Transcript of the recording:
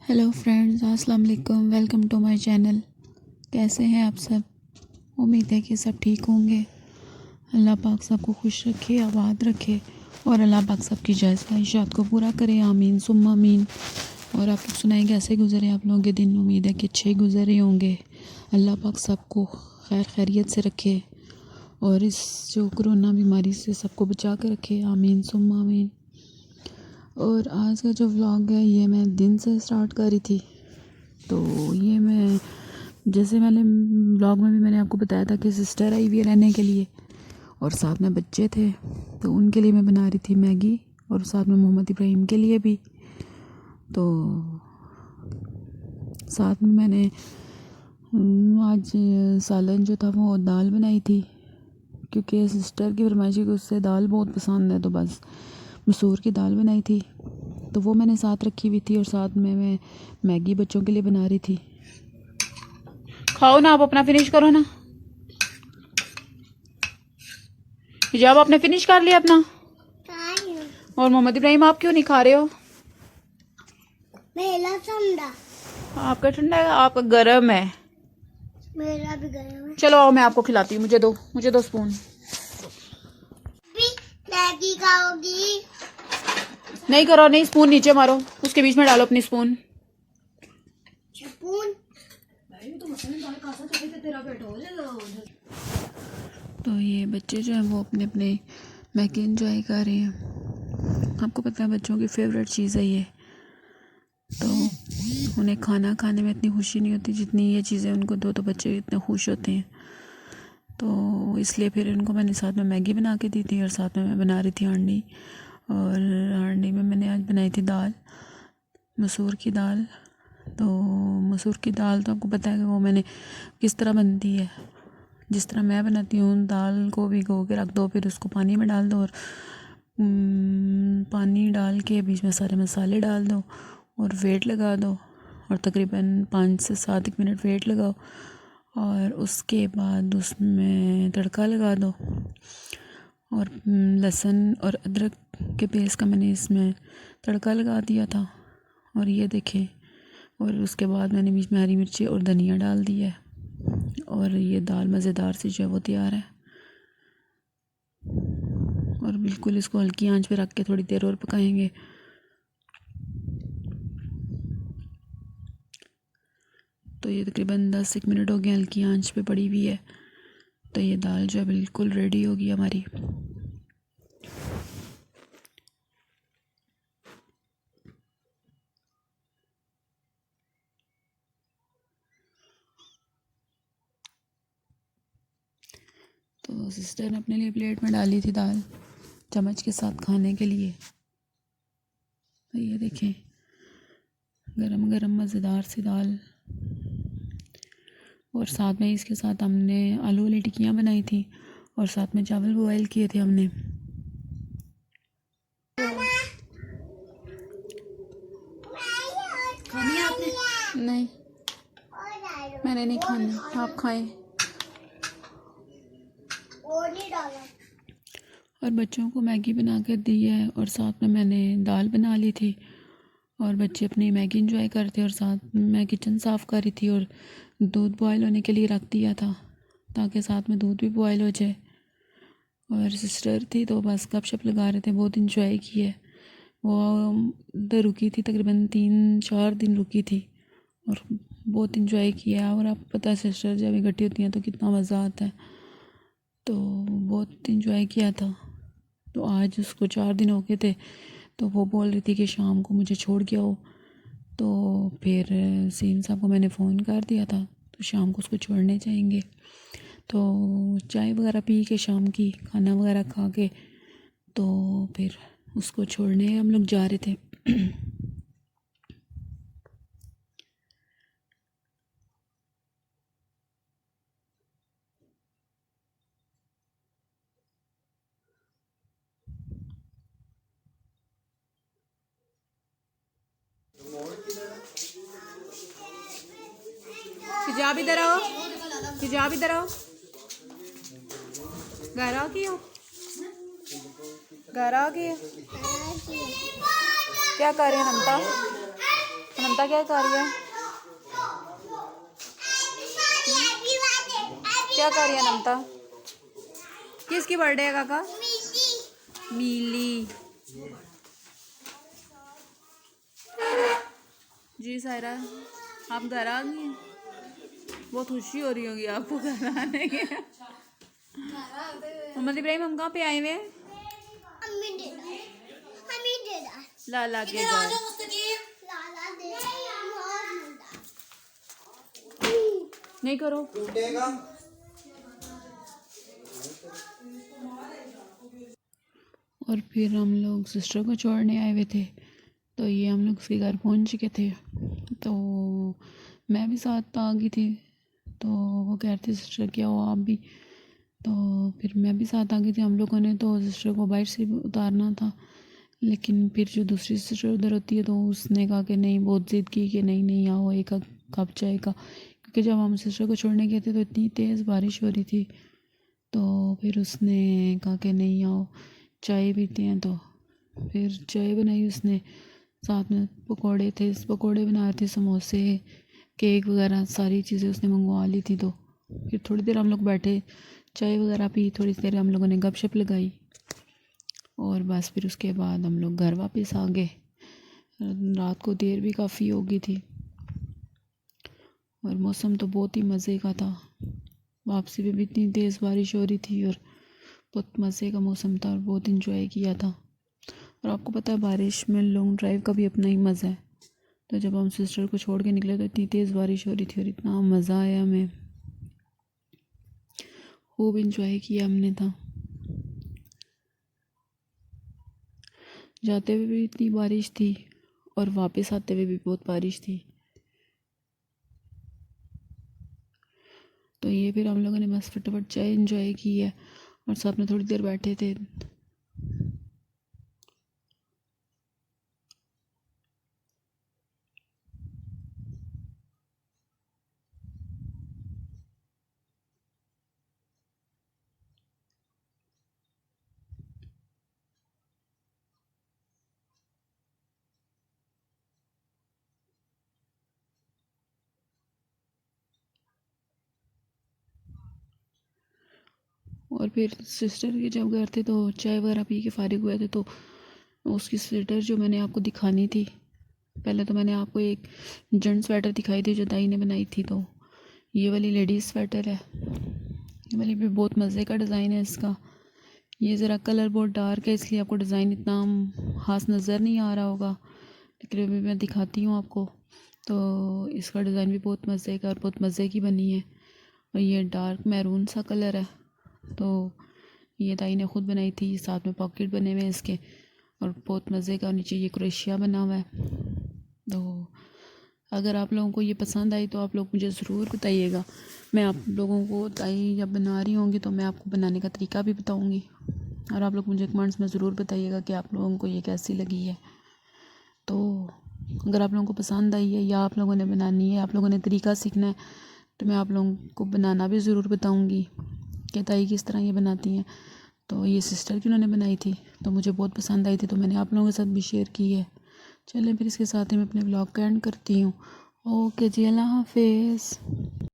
Hello friends, अस्सलाम वालेकुम। Welcome to my channel. कैसे हैं आप सब? उम्मीद है कि सब ठीक होंगे। अल्लाह पाक सबको खुश रखे, आबाद रखे और अल्लाह पाक सबकी जायज़ ख्वाहिशात को पूरा करे। आमीन सुम्मा आमीन। और आप सुनाएं कैसे गुजरे आप लोगों के दिन? उम्मीद है कि अच्छे गुजरे होंगे। अल्लाह पाक सबको खैर खैरियत से रखे और इस जो कोरोना बीमारी से सबको बचा कर रखे। आमीन सुम्मा आमीन। और आज का जो व्लॉग है ये मैं दिन से स्टार्ट करी थी। तो ये मैं जैसे मैंने व्लॉग में भी मैंने आपको बताया था कि सिस्टर आई हुई है रहने के लिए और साथ में बच्चे थे, तो उनके लिए मैं बना रही थी मैगी और साथ में मोहम्मद इब्राहिम के लिए भी। तो साथ में मैंने आज सालन जो था वो दाल बनाई थी, क्योंकि सिस्टर की फरमाइशी को उससे दाल बहुत पसंद है, तो बस मसूर की दाल बनाई थी। तो वो मैंने साथ रखी हुई थी और साथ में मैं मैगी बच्चों के लिए बना रही थी। खाओ ना, आप अपना फिनिश करो ना। हिजाब आपने फिनिश कर लिया अपना? और मोहम्मद इब्राहिम आप क्यों नहीं खा रहे हो? मेरा ठंडा। आपका ठंडा है, आपका गर्म है। मेरा भी गर्म है। चलो आओ मैं आपको खिलाती हूँ। मुझे दो स्पून। भी मैगी खाओगी? नहीं करो, नहीं, स्पून नीचे मारो, उसके बीच में डालो अपनी स्पून। स्पून? तो ये बच्चे जो हैं वो अपने अपने मैगी एंजॉय कर रहे हैं। आपको पता है बच्चों की फेवरेट चीज़ है ये। तो उन्हें खाना खाने में इतनी खुशी नहीं होती जितनी ये चीज़ें उनको दो तो बच्चे इतने खुश होते हैं। तो इसलिए फिर इनको मैंने साथ में मैगी बना के दी थी और साथ में मैं बना रही थी हांडी। और हांडी में मैंने आज बनाई थी दाल, मसूर की दाल। तो मसूर की दाल तो आपको पता है कि वो मैंने किस तरह बनती है। जिस तरह मैं बनाती हूँ, दाल को भिगो के रख दो, फिर उसको पानी में डाल दो और पानी डाल के बीच में सारे मसाले डाल दो और वेट लगा दो और तकरीबन 5 से 7 मिनट वेट लगाओ और उसके बाद उसमें तड़का लगा दो। और लहसुन और अदरक के पेस्ट का मैंने इसमें तड़का लगा दिया था और ये देखें। और उसके बाद मैंने बीच में हरी मिर्ची और धनिया डाल दिया है और ये दाल मज़ेदार सी जो है वो तैयार है। और बिल्कुल इसको हल्की आंच पे रख के थोड़ी देर और पकाएंगे। तो ये तकरीबन 10 मिनट हो गए हल्की आंच पे पड़ी हुई है। तो ये दाल जो है बिल्कुल रेडी होगी हमारी। तो सिस्टर ने अपने लिए प्लेट में डाली थी दाल चम्मच के साथ खाने के लिए। तो ये देखें गरम गरम मज़ेदार सी दाल। और साथ में इसके साथ हमने आलू वाली टिक्कियाँ बनाई थी और साथ में चावल बॉयल किए थे हमने। खानी है आपने? नहीं, मैंने नहीं खानी, आप खाएं। और नहीं डाला। और बच्चों को मैगी बना कर दी है और साथ में मैंने दाल बना ली थी और बच्चे अपनी मैगी एंजॉय करते और साथ मैं किचन साफ़ कर रही थी और दूध बॉयल होने के लिए रख दिया था ताकि साथ में दूध भी बॉयल हो जाए। और सिस्टर थी तो बस गपशप लगा रहे थे, बहुत इंजॉय किए। वो उधर रुकी थी, तकरीबन 3-4 दिन रुकी थी और बहुत इंजॉय किया। और आपको पता है सिस्टर जब इकट्ठी होती हैं तो कितना मज़ा आता है। तो बहुत इंजॉय किया था। तो आज उसको 4 दिन हो गए थे, तो वो बोल रही थी कि शाम को मुझे छोड़ के आओ। तो फिर सीम साहब को मैंने फ़ोन कर दिया था, तो शाम को उसको छोड़ने जाएंगे। तो चाय वगैरह पी के शाम की खाना वगैरह खा के तो फिर उसको छोड़ने हम लोग जा रहे थे। हिजाब इधर आओ, हिजाब इधर आओ। घर आ गई हो? घर आ गई? क्या कर रहे हैं? नमता क्या कर रही है? क्या कर रही है नमता? किसकी बर्थडे है काका? मीली। जी सायरा, आप घर आ गई हैं? बहुत खुशी हो रही होगी आपको घर आने की। मोहम्मद इब्राहिम, हम कहाँ पे आए हुए हैं? लाला के घर। नहीं करो। और फिर हम लोग सिस्टर को छोड़ने आए हुए थे, तो ये हम लोग उसके घर पहुंच चुके थे। तो मैं भी साथ आ गई थी, तो वो कह रही थी सिस्टर क्या हो आप भी, तो फिर मैं भी साथ आ गई थी। हम लोगों ने तो सिस्टर को बाइक से उतारना था, लेकिन फिर जो दूसरी सिस्टर उधर होती है तो उसने कहा कि नहीं, बहुत ज़िद की कि नहीं नहीं आओ, एक कप चाय का, क्योंकि जब हम सिस्टर को छोड़ने गए थे तो इतनी तेज़ बारिश हो रही थी। तो फिर उसने कहा कि नहीं आओ, चाय पीते हैं। तो फिर चाय बनाई उसने, साथ में पकोड़े थे, पकोड़े बनाए थे, समोसे, केक वगैरह सारी चीज़ें उसने मंगवा ली थी। तो फिर थोड़ी देर हम लोग बैठे, चाय वगैरह पी, थोड़ी देर हम लोगों ने गपशप लगाई, और बस फिर उसके बाद हम लोग घर वापस आ गए। रात को देर भी काफ़ी हो गई थी, और मौसम तो बहुत ही मज़े का था। वापसी में भी इतनी तेज़ बारिश हो रही थी, और बहुत मज़े का मौसम था, और बहुत इंजॉय किया था। और आपको पता है बारिश में लॉन्ग ड्राइव का भी अपना ही मज़ा है। तो जब हम सिस्टर को छोड़ के निकले तो इतनी तेज़ बारिश हो रही थी, और इतना मज़ा आया हमें, खूब इंजॉय किया हमने था। जाते हुए भी इतनी बारिश थी, और वापस आते हुए भी बहुत बारिश थी। तो ये फिर हम लोगों ने बस फटाफट चाय इंजॉय की है, और साथ में थोड़ी देर बैठे थे। और फिर सिस्टर के जब घर थे तो चाय वगैरह पी के फारिग हुए थे, तो उसकी स्वेटर जो मैंने आपको दिखानी थी, पहले तो मैंने आपको एक जेंट्स स्वेटर दिखाई थी जो दाई ने बनाई थी। तो ये वाली लेडीज़ स्वेटर है, ये वाली भी बहुत मज़े का डिज़ाइन है इसका। ये ज़रा कलर बहुत डार्क है, इसलिए आपको डिज़ाइन इतना खास नज़र नहीं आ रहा होगा, लेकिन अभी मैं दिखाती हूँ आपको। तो इसका डिज़ाइन भी बहुत मज़े का और बहुत मज़े की बनी है, और ये डार्क मैरून सा कलर है। तो ये दाई ने ख़ुद बनाई थी, साथ में पॉकेट बने हुए हैं इसके, और बहुत मज़े का नीचे ये क्रोशिया बना हुआ है। तो अगर आप लोगों को ये पसंद आई तो आप लोग मुझे ज़रूर बताइएगा। मैं आप लोगों को दाई जब बना रही होंगी तो मैं आपको बनाने का तरीका भी बताऊंगी, और आप लोग मुझे कमेंट्स में ज़रूर बताइएगा कि आप लोगों को ये कैसी लगी है। तो अगर आप लोगों को पसंद आई है, या आप लोगों ने बनानी है, आप लोगों ने तरीका सीखना है, तो मैं आप लोगों को बनाना भी ज़रूर बताऊंगी कि ताई किस तरह ये बनाती हैं। तो ये सिस्टर की उन्होंने बनाई थी, तो मुझे बहुत पसंद आई थी, तो मैंने आप लोगों के साथ भी शेयर की है। चलें फिर इसके साथ ही मैं अपने ब्लॉग का एंड करती हूँ। ओके जी, अल्लाह हाफिज़।